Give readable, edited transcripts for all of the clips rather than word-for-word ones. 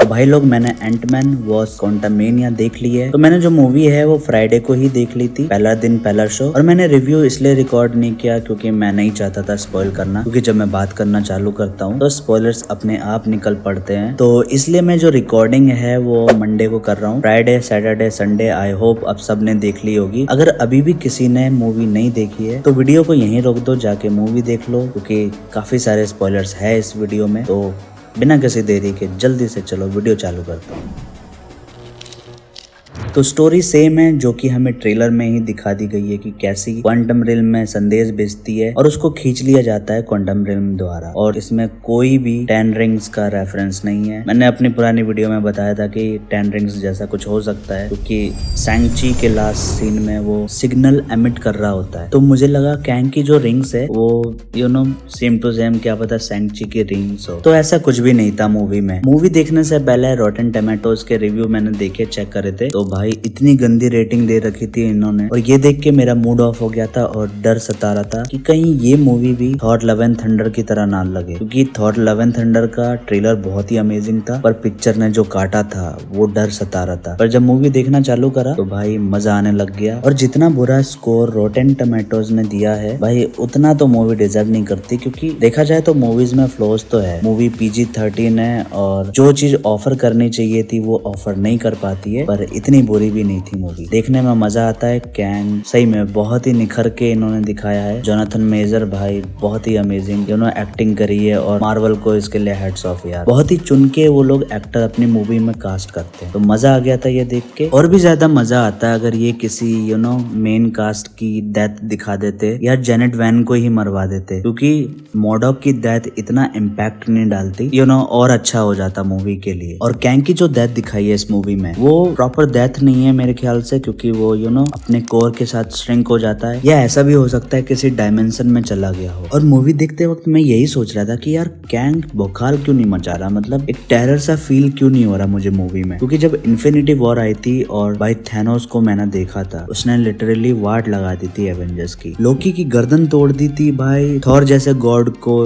तो भाई लोग मैंने एंटमैन वॉस क्वांटममेनिया देख ली है। तो मैंने जो मूवी है वो फ्राइडे को ही देख ली थी, पहला दिन पहला शो। और मैंने रिव्यू इसलिए रिकॉर्ड नहीं किया क्योंकि मैं नहीं चाहता था स्पॉइल करना, क्योंकि जब मैं बात करना चालू करता हूँ तो स्पॉयलर्स अपने आप निकल पड़ते हैं। तो इसलिए मैं जो रिकॉर्डिंग है वो मंडे को कर रहा हूँ। Friday Saturday Sunday I hope अब सबने देख ली होगी। अगर अभी भी किसी ने मूवी नहीं देखी है तो वीडियो को यहीं रोक दो, जाके मूवी देख लो, क्योंकि काफी सारे स्पॉयलर्स है इस वीडियो में। तो बिना किसी देरी के जल्दी से चलो वीडियो चालू करता हूँ। तो स्टोरी सेम है जो कि हमें ट्रेलर में ही दिखा दी गई है कि कैसी क्वांटम रिल्म में संदेश भेजती है और उसको खींच लिया जाता है क्वांटम रिल्म द्वारा। और इसमें कोई भी 10 रिंग्स का रेफरेंस नहीं है। मैंने अपनी पुरानी वीडियो में बताया था कि 10 रिंग्स जैसा कुछ हो सकता है, क्योंकि सैंग-ची के लास्ट सीन में वो सिग्नल एमिट कर रहा होता है। तो मुझे लगा कैंग की जो रिंग्स है वो सेम टू सेम, क्या पता सैंग-ची की रिंग्स हो। तो ऐसा कुछ भी नहीं था मूवी में। मूवी देखने से पहले रॉटन टोमेटोज के रिव्यू मैंने देखे, चेक करे थे, तो भाई इतनी गंदी रेटिंग दे रखी थी इन्होंने। और ये देख के मेरा मूड ऑफ हो गया था और डर सता रहा था कि कहीं ये मूवी भी थॉर लव एंड थंडर की तरह ना लगे, क्योंकि थॉर लव एंड थंडर का ट्रेलर बहुत ही अमेजिंग था, पर पिक्चर ने जो काटा था वो डर सता रहा था। पर जब मूवी देखना चालू करा तो भाई मजा आने लग गया। और जितना बुरा स्कोर रॉटन टोमेटोज ने दिया है भाई, उतना तो मूवी डिजर्व नहीं करती, क्योंकि देखा जाए तो मूवीज में फ्लॉज तो है। मूवी PG-13 है और जो चीज ऑफर करनी चाहिए थी वो ऑफर नहीं कर पाती है, पर इतनी बुरी भी नहीं थी मूवी। देखने में मजा आता है। कैंग सही में बहुत ही निखर के इन्होंने दिखाया है। जोनाथन मेजर भाई बहुत ही अमेजिंग एक्टिंग करी है और मार्वल को इसके लिए हेड्स ऑफ यार। बहुत ही चुन के वो लोग एक्टर अपनी मूवी में कास्ट करते हैं, तो मजा आ गया था ये देख के। और भी ज्यादा मजा आता है अगर ये किसी मेन कास्ट की डेथ दिखा देते या जेनेट वैन को ही मरवा देते, क्योंकि मॉडॉक की डेथ इतना इम्पैक्ट नहीं डालती, और अच्छा हो जाता मूवी के लिए। और कैंग की जो डेथ दिखाई है इस मूवी में वो प्रॉपर डेथ नहीं है मेरे ख्याल से, क्योंकि वो अपने कोर के साथ श्रिंक हो जाता है, या ऐसा भी हो सकता है किसी डायमेंशन में चला गया हो। और मूवी देखते वक्त मैं यही सोच रहा था कि यार कैंग बौखाल क्यों नहीं मचा रहा, मतलब एक टेरर सा फील क्यों नहीं हो रहा मुझे मूवी में। क्योंकि जब इन्फिनिटी वॉर आई थी और भाई थैनोस को मैंने देखा था, उसने लिटरली वाट लगा दी थी एवेंजर्स की, लोकी की गर्दन तोड़ दी थी भाई, थॉर जैसे गॉड को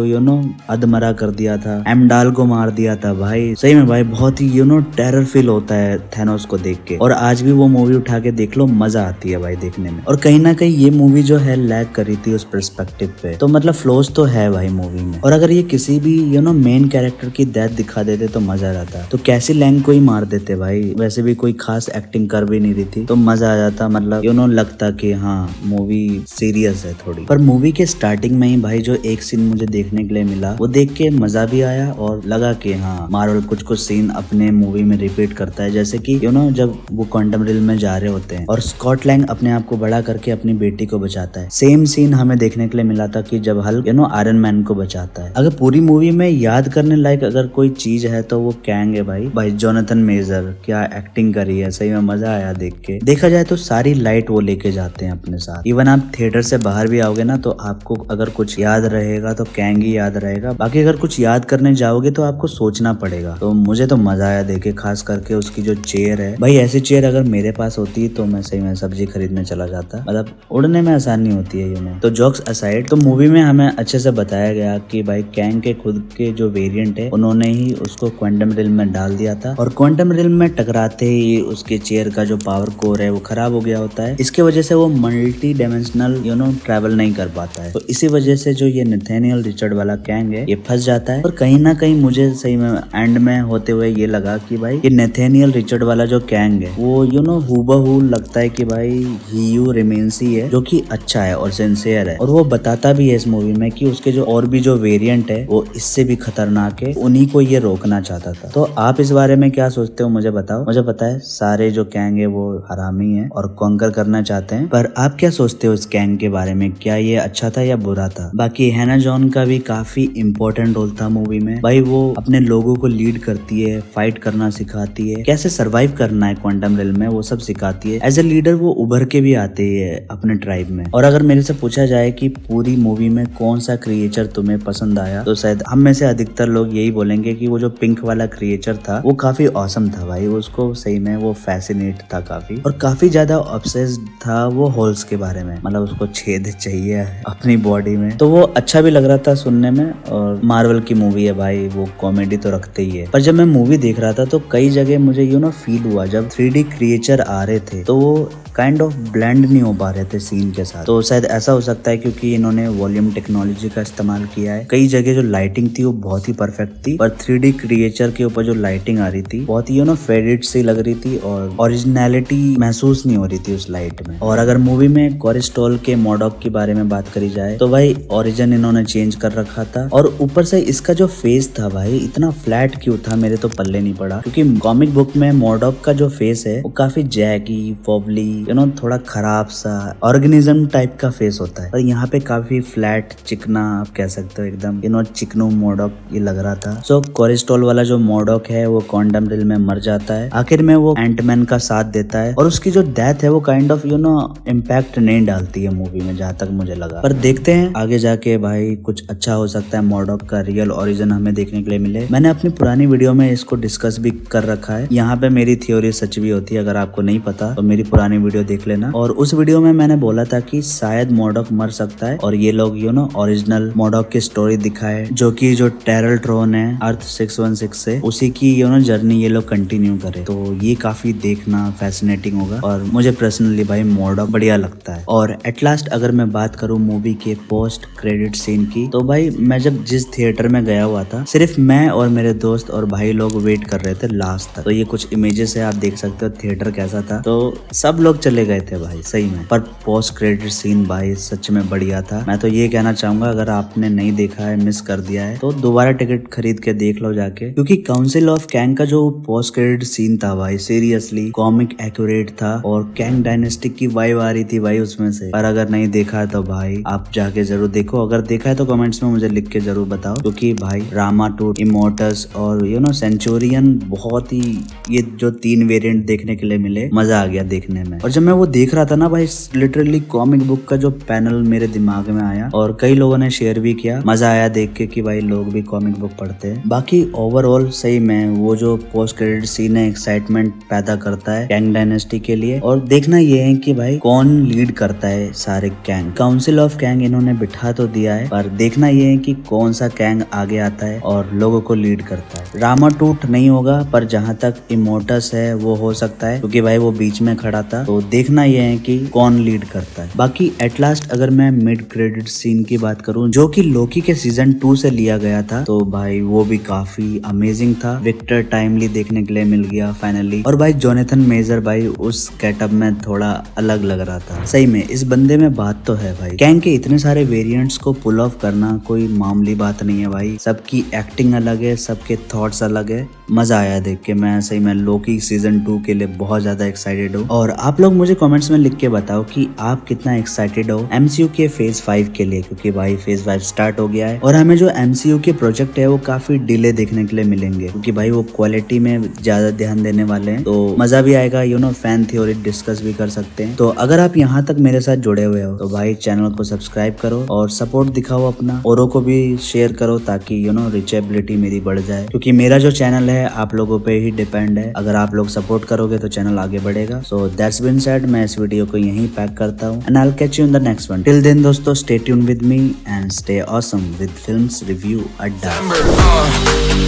अधमरा कर दिया था, एमडाल को मार दिया था भाई। सही में भाई बहुत ही टेरर फील होता है थैनोस को देख के। और आज भी वो मूवी उठा के देख लो, मजा आती है भाई देखने में। और कहीं ना कहीं ये मूवी जो है लैग करी थी उस पर्सपेक्टिव पे, तो मतलब फ्लोज तो है भाई मूवी में। और अगर ये किसी भी मेन कैरेक्टर की डेथ दिखा देते तो मजा आता। तो कैसी लैंग को ही मार देते भाई, वैसे भी कोई खास एक्टिंग कर भी नहीं रही थी, तो मजा आ जाता, मतलब लगता कि हाँ मूवी सीरियस है थोड़ी। पर मूवी के स्टार्टिंग में ही भाई जो एक सीन मुझे देखने के लिए मिला वो देख के मजा भी आया और लगा कि हाँ मार्वल कुछ कुछ सीन अपने मूवी में रिपीट करता है, जैसे कि जब वो क्वांटम रिल्म में जा रहे होते हैं और स्कॉट लैंग अपने आप को बड़ा करके अपनी बेटी को बचाता है। सेम सीन हमें देखने के लिए मिला था कि जब हल्क आयरन मैन को बचाता है। अगर पूरी मूवी में याद करने लायक अगर कोई चीज है तो वो कैंग है भाई जोनाथन मेजर क्या एक्टिंग करी है, सही में मजा आया देख के। देखा जाए तो सारी लाइट वो लेके जाते हैं अपने साथ। इवन आप थिएटर से बाहर भी आओगे ना तो आपको अगर कुछ याद रहेगा तो कैंग ही याद रहेगा, बाकी अगर कुछ याद करने जाओगे तो आपको सोचना पड़ेगा। तो मुझे तो मजा आया देखे, खास करके उसकी जो चेयर है भाई, ऐसी चेयर अगर मेरे पास होती तो मैं सही में सब्जी खरीदने चला जाता, मतलब उड़ने में आसानी होती है तो जोक्स असाइड, तो मूवी में हमें अच्छे से बताया गया कि भाई कैंग के खुद के जो वेरिएंट है उन्होंने ही उसको क्वांटम रिल्म में डाल दिया था, और क्वांटम रिल्म में टकराते ही उसके चेयर का जो पावर कोर है वो खराब हो गया होता है। इसके वजह से वो मल्टी डायमेंशनल ट्रैवल नहीं कर पाता है। तो इसी वजह से जो ये नथानियल रिचर्ड वाला कैंग है ये फंस जाता है। और कहीं ना कहीं मुझे सही में एंड में होते हुए ये लगा कि भाई ये नथानियल रिचर्ड वाला जो कैंग है वो हूबहू लगता है कि भाई ही रिमेंस ही है, जो कि अच्छा है और सिंसियर है। और वो बताता भी है इस मूवी में कि उसके जो और भी जो वेरिएंट है वो इससे भी खतरनाक है, उन्हीं को ये रोकना चाहता था। तो आप इस बारे में क्या सोचते हो मुझे बताओ। मुझे पता है सारे जो कैंग है वो हरामी है और कॉन्कर करना चाहते हैं, पर आप क्या सोचते हो इस कैंग के बारे में, क्या ये अच्छा था या बुरा था। बाकी हैना जॉन का भी काफी इम्पोर्टेंट रोल था मूवी में भाई, वो अपने लोगों को लीड करती है, फाइट करना सिखाती है, कैसे सर्वाइव करना है क्वांटम रिल में वो सब सिखाती है। एज ए लीडर वो उभर के भी आते है अपने ट्राइब में। और अगर मेरे से पूछा जाए कि पूरी मूवी में कौन सा क्रिएचर तुम्हें पसंद आया, तो शायद हम में से अधिकतर लोग यही बोलेंगे कि वो जो पिंक वाला क्रिएचर था वो काफी ऑसम था भाई। उसको सही में वो फैसिनेट था काफी, और काफी ज्यादा ऑब्सेस्ड था वो होल्स के बारे में, मतलब उसको छेद चाहिए अपनी बॉडी में। तो वो अच्छा भी लग रहा था सुनने में। और मार्वल की मूवी है भाई, वो कॉमेडी तो रखते ही है। पर जब मैं मूवी देख रहा था तो कई जगह मुझे फील हुआ जब 3D क्रिएचर आ रहे थे तो वो काइंड ऑफ ब्लेंड नहीं हो पा रहे थे सीन के साथ। तो शायद ऐसा हो सकता है क्योंकि इन्होंने वॉल्यूम टेक्नोलॉजी का इस्तेमाल किया है। कई जगह जो लाइटिंग थी वो बहुत ही परफेक्ट थी, पर 3D क्रिएचर के ऊपर जो लाइटिंग आ रही थी बहुत ही फेडेड सी लग रही थी और ओरिजिनलिटी महसूस नहीं हो रही थी उस लाइट में। और अगर मूवी में कोरिस्टॉल के मॉडॉक के बारे में बात करी जाए तो भाई ओरिजिन इन्होंने चेंज कर रखा था। और ऊपर से इसका जो फेस था भाई इतना फ्लैट क्यों था, मेरे तो पल्ले नहीं पड़ा। क्योंकि कॉमिक बुक में मॉडॉक का जो फेस है वो काफी जैगी फॉबली थोड़ा खराब सा ऑर्गेनिज्म टाइप का फेस होता है, पर यहाँ पे काफी फ्लैट चिकना आप कह सकते हो, एकदम चिकनो मॉडॉक ये लग रहा था। सो कोरिस्टॉल वाला जो मॉडॉक है वो क्वांटम रिल में मर जाता है। आखिर में वो एंटमैन का साथ देता है और उसकी जो डेथ है वो काइंड ऑफ इम्पैक्ट नहीं डालती है मूवी में, जहाँ तक मुझे लगा। पर देखते हैं आगे जाके भाई कुछ अच्छा हो सकता है, मॉडॉक का रियल ओरिजिन हमें देखने के लिए मिले। मैंने अपनी पुरानी वीडियो में इसको डिस्कस भी कर रखा है। यहाँ पे मेरी थ्योरी सच भी होती है, अगर आपको नहीं पता तो मेरी पुरानी वीडियो देख लेना। और उस वीडियो में मैंने बोला था कि शायद मॉडॉक मर सकता है और ये लोग ओरिजिनल मॉडॉक की स्टोरी दिखाए, जो कि जो टेरल ट्रोन है अर्थ 616 से उसी की जर्नी ये लोग कंटिन्यू करे। तो ये काफी देखना फैसिनेटिंग होगा और मुझे पर्सनली भाई मॉडॉक बढ़िया लगता है। और एट लास्ट अगर मैं बात करूँ मूवी के पोस्ट क्रेडिट सीन की, तो भाई मैं जब जिस थिएटर में गया हुआ था सिर्फ मैं और मेरे दोस्त और भाई लोग वेट कर रहे थे लास्ट तक। तो ये कुछ इमेजेस है, आप देख सकते हो थिएटर कैसा था। तो सब लोग चले गए थे भाई सही में, पर पोस्ट क्रेडिट सीन भाई सच में बढ़िया था। मैं तो ये कहना चाहूंगा अगर आपने नहीं देखा है, मिस कर दिया है, तो दोबारा टिकट खरीद के देख लो जाके। क्योंकि काउंसिल ऑफ कैंग का जो पोस्ट क्रेडिट सीन था भाई सीरियसली कॉमिक एक्यूरेट था और कैंग डायनेस्टिक की वाइब आ रही थी भाई उसमें से। पर अगर नहीं देखा है तो भाई आप जाके जरूर देखो, अगर देखा है तो कमेंट्स में मुझे लिख के जरूर बताओ। क्योंकि भाई रामा टूट, इमोर्टस और सेंचुरियन, बहुत ही ये जो 3 वेरिएंट देखने के लिए मिले, मजा आ गया देखने में। और जब मैं वो देख रहा था ना भाई लिटरली कॉमिक बुक का जो पैनल मेरे दिमाग में आया और कई लोगों ने शेयर भी किया। मजा आया देख के कि भाई लोग भी कॉमिक बुक पढ़ते हैं। बाकी ओवरऑल सही में वो जो पोस्ट क्रेडिट सीन है एक्साइटमेंट पैदा करता है कैंग डायनेस्टी के लिए। और देखना ये है कि भाई कौन लीड करता है सारे कैंग। काउंसिल ऑफ कैंग इन्होंने बिठा तो दिया है, पर देखना ये है कि कौन सा कैंग आगे आता है और लोगों को लीड करता है। रामा टूट नहीं होगा, पर जहाँ तक इमोर्टस है वो हो सकता है क्योंकि भाई वो बीच में खड़ा था। तो देखना ये है कि कौन लीड करता है। बाकी एट लास्ट अगर मैं मिड क्रेडिट सीन की बात करूं जो कि लोकी के सीजन 2 से लिया गया था, तो भाई वो भी काफी अमेजिंग था। विक्टर टाइमली देखने के लिए मिल गया फाइनली। और भाई जोनाथन मेजर भाई उस गेटअप में थोड़ा अलग लग रहा था सही में। इस बंदे में बात तो है भाई। कैंग के इतने सारे वेरिएंट्स को पुल ऑफ करना कोई मामूली बात नहीं है भाई। सबकी एक्टिंग अलग है, सबके थॉट्स अलग है। मजा आया देख के। मैं सही में लोकी सीजन 2 के लिए बहुत ज्यादा एक्साइटेड हूँ। और आप लोग मुझे कमेंट्स में लिख के बताओ कि आप कितना एक्साइटेड हो MCU के फेज 5 के लिए, क्योंकि भाई फेज 5 स्टार्ट हो गया है और हमें जो MCU के प्रोजेक्ट है वो काफी डिले देखने के लिए मिलेंगे, क्योंकि भाई वो क्वालिटी में ज्यादा ध्यान देने वाले हैं। तो मजा भी आएगा, फैन थ्योरी डिस्कस भी कर सकते हैं। तो अगर आप यहाँ तक मेरे साथ जुड़े हुए हो तो भाई चैनल को सब्सक्राइब करो और सपोर्ट दिखाओ अपना, औरों को भी शेयर करो ताकि रीचेबिलिटी मेरी बढ़ जाए। क्योंकि मेरा जो चैनल है आप लोगों पे ही डिपेंड है। अगर आप लोग सपोर्ट करोगे तो चैनल आगे बढ़ेगा। सो दैट्स बीन सेड, मैं इस वीडियो को यहीं पैक करता हूँ and I will catch you in the next one. Till then दोस्तों, stay tune with me and stay awesome with films review Adda.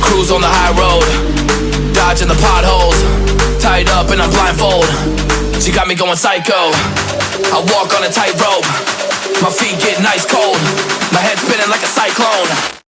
Cruise on the high road, dodging the potholes, tied up and I'm blindfold. She got me going psycho. I walk on a tightrope, my feet getting ice cold, my head spinning like a cyclone.